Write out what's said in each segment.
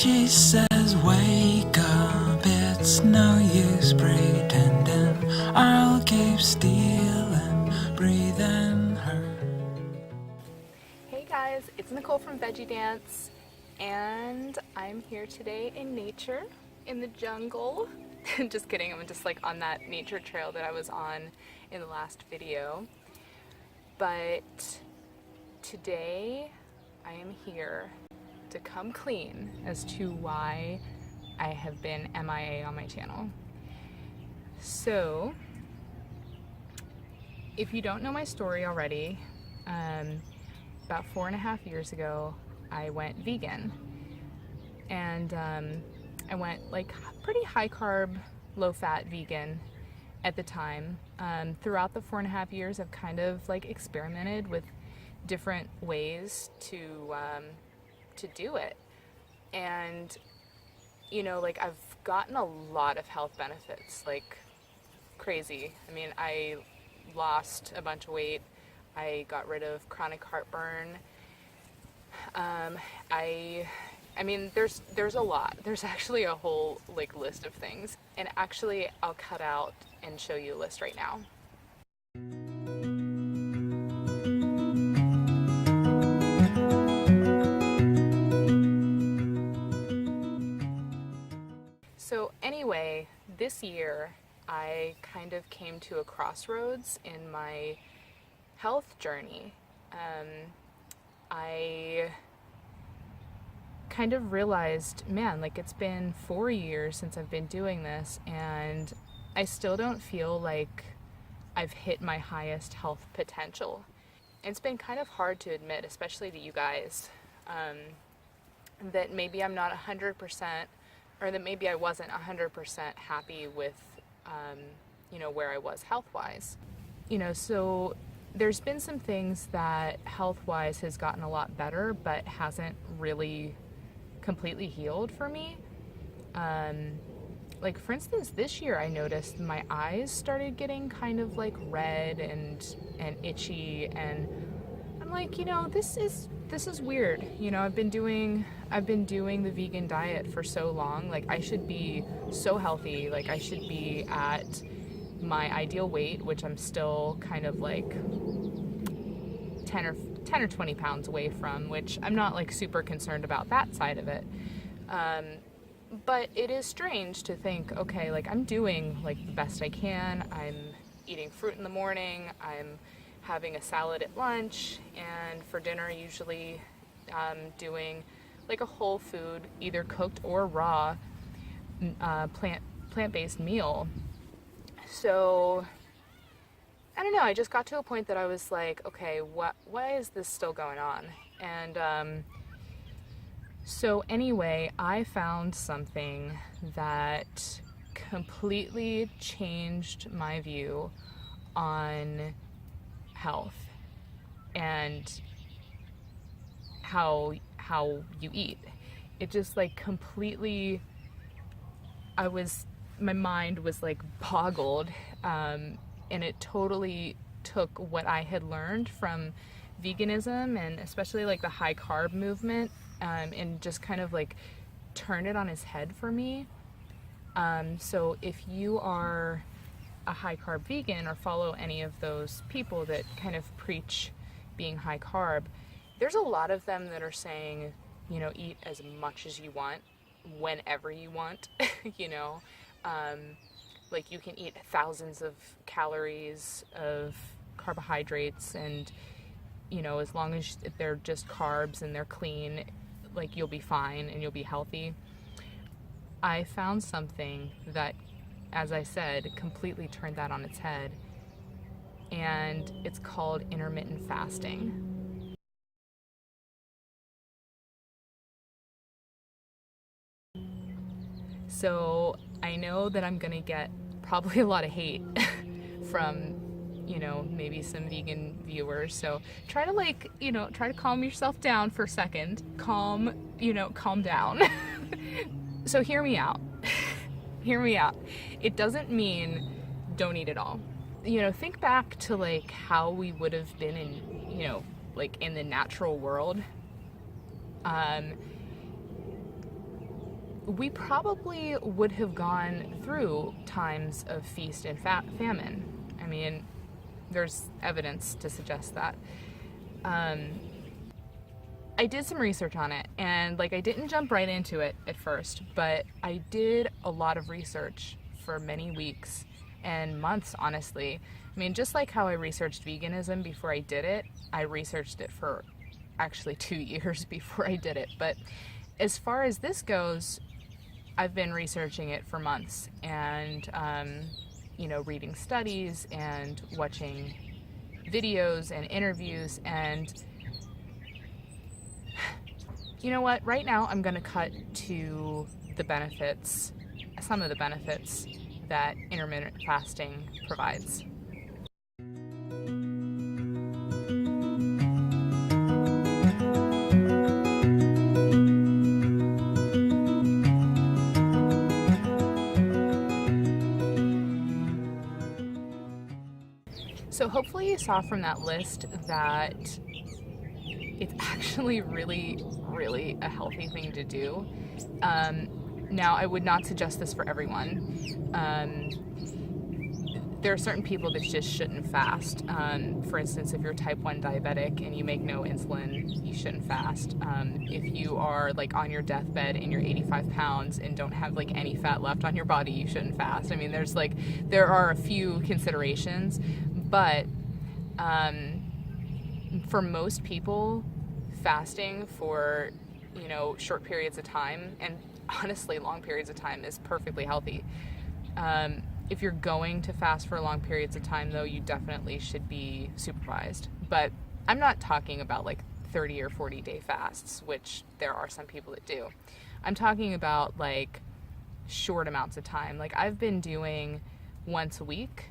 She says, wake up, it's no use pretending. I'll keep stealing, breathing her. Hey guys, it's Nicole from Veggie Dance, and I'm here today in nature, in the jungle. Just kidding, I'm just like on that nature trail that I was on in the last video. But today I am here to come clean as to why I have been MIA on my channel. So, if you don't know my story already, about 4.5 years ago, I went vegan. And I went like pretty high carb, low fat vegan at the time. Throughout the 4.5 years, I've kind of like experimented with different ways to do it. And, you know, like I've gotten a lot of health benefits, like crazy. I mean, I lost a bunch of weight. I got rid of chronic heartburn. I mean, there's a lot. There's actually a whole like list of things. And actually, I'll cut out and show you a list right now. So anyway, this year I kind of came to a crossroads in my health journey. I kind of realized, man, like it's been 4 years since I've been doing this, and I still don't feel like I've hit my highest health potential. It's been kind of hard to admit, especially to you guys, that maybe I'm not 100%, or that maybe I wasn't 100% happy with, you know, where I was health-wise. You know, so there's been some things that health-wise has gotten a lot better, but hasn't really completely healed for me. Like for instance, this year I noticed my eyes started getting kind of like red and itchy, and I'm like, you know, this is weird. You know, I've been doing the vegan diet for so long. Like I should be so healthy. Like I should be at my ideal weight, which I'm still kind of like 10 or 20 pounds away from, which I'm not like super concerned about that side of it. But it is strange to think, okay, like I'm doing like the best I can. I'm eating fruit in the morning. I'm having a salad at lunch, and for dinner usually doing like a whole food, either cooked or raw, plant-based meal. So I don't know, I just got to a point that I was like, okay, why is this still going on? And so anyway, I found something that completely changed my view on health and how you eat. It just like completely, my mind was like boggled, and it totally took what I had learned from veganism and especially like the high carb movement, and just kind of like turned it on its head for me. So if you are a high carb vegan or follow any of those people that kind of preach being high carb, there's a lot of them that are saying, you know, eat as much as you want, whenever you want, you know, like you can eat thousands of calories of carbohydrates, and, you know, as long as they're just carbs and they're clean, like you'll be fine and you'll be healthy. I found something that, as I said, completely turned that on its head, and it's called intermittent fasting. So I know that I'm gonna get probably a lot of hate from, you know, maybe some vegan viewers. So try to like, you know, try to calm yourself down for a second. Calm down. So hear me out. Hear me out. It doesn't mean don't eat at all. You know, think back to like how we would have been in, you know, like in the natural world. we probably would have gone through times of feast and famine. I mean, there's evidence to suggest that. I did some research on it, and like I didn't jump right into it at first, but I did a lot of research for many weeks and months, honestly. I mean, just like how I researched veganism before I did it, I researched it for actually 2 years before I did it. But as far as this goes, I've been researching it for months and, reading studies and watching videos and interviews. And you know what? Right now, I'm going to cut to the benefits, some of the benefits that intermittent fasting provides. So hopefully you saw from that list that it's actually really, really a healthy thing to do. Now, I would not suggest this for everyone. There are certain people that just shouldn't fast. For instance, if you're type 1 diabetic and you make no insulin, you shouldn't fast. If you are like on your deathbed and you're 85 pounds and don't have like any fat left on your body, you shouldn't fast. I mean, there are a few considerations, but for most people, fasting for, short periods of time, and honestly long periods of time, is perfectly healthy. If you're going to fast for long periods of time, though, you definitely should be supervised. But I'm not talking about like 30 or 40 day fasts, which there are some people that do. I'm talking about like short amounts of time. Like I've been doing once a week,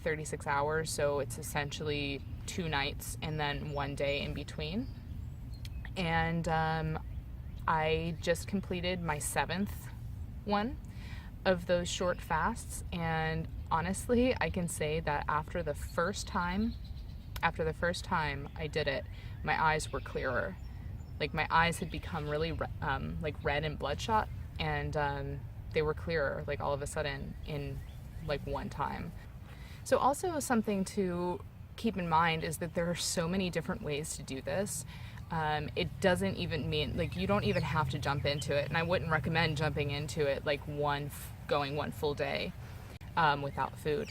36 hours, so it's essentially 2 nights and then 1 day in between. And I just completed my 7th one of those short fasts, and honestly, I can say that after the first time I did it, my eyes were clearer. Like my eyes had become really red and bloodshot, and they were clearer like all of a sudden in like one time. So also something to keep in mind is that there are so many different ways to do this. It doesn't even mean, like, you don't even have to jump into it, and I wouldn't recommend jumping into it like going one full day without food.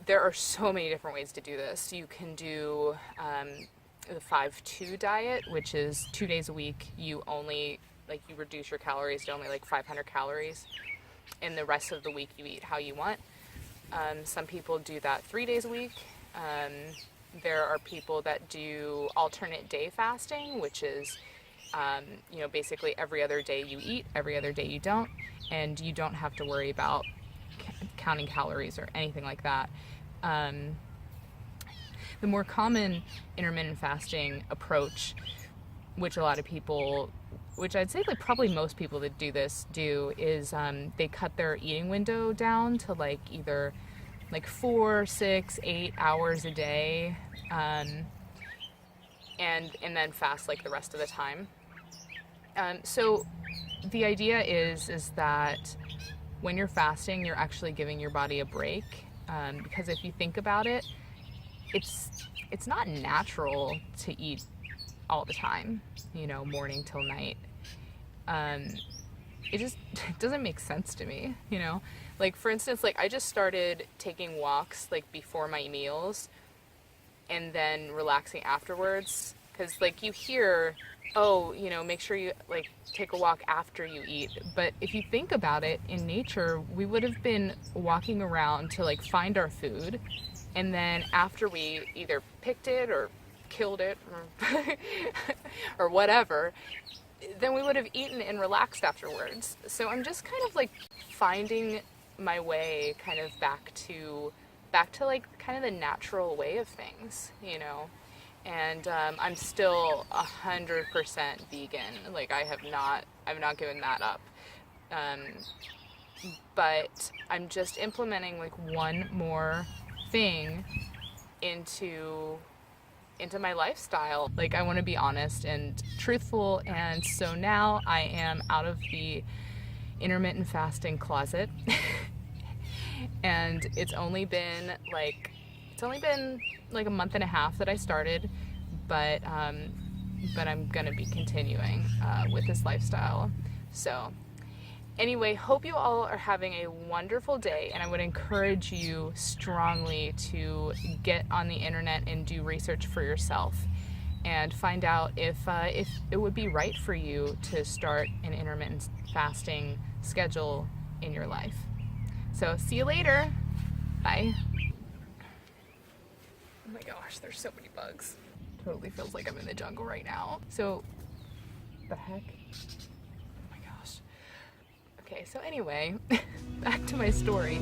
There are so many different ways to do this. You can do the 5-2 diet, which is 2 days a week. You reduce your calories to only like 500 calories, and the rest of the week you eat how you want. Some people do that 3 days a week. There are people that do alternate day fasting, which is, basically every other day you eat, every other day you don't, and you don't have to worry about counting calories or anything like that. The more common intermittent fasting approach, which I'd say like probably most people that do this do, is they cut their eating window down to like either like 4, 6, 8 hours a day, and then fast like the rest of the time. So the idea is that when you're fasting, you're actually giving your body a break, because if you think about it, it's not natural to eat all the time, morning till night. It just doesn't make sense to me, Like, for instance, like, I just started taking walks, like, before my meals and then relaxing afterwards. Because, like, you hear, make sure you, like, take a walk after you eat. But if you think about it, in nature, we would have been walking around to, like, find our food. And then after we either picked it or killed it or whatever, then we would have eaten and relaxed afterwards. So I'm just kind of like finding my way kind of back to like kind of the natural way of things, and I'm still 100% vegan. Like I've not given that up, but I'm just implementing like one more thing into into my lifestyle. Like, I want to be honest and truthful, and so now I am out of the intermittent fasting closet. And it's only been like a month and a half that I started, but I'm gonna be continuing with this lifestyle. So anyway, hope you all are having a wonderful day, and I would encourage you strongly to get on the internet and do research for yourself and find out if it would be right for you to start an intermittent fasting schedule in your life. So see you later. Bye. Oh my gosh, there's so many bugs. Totally feels like I'm in the jungle right now. So, the heck? Oh my gosh. Okay, so anyway, back to my story.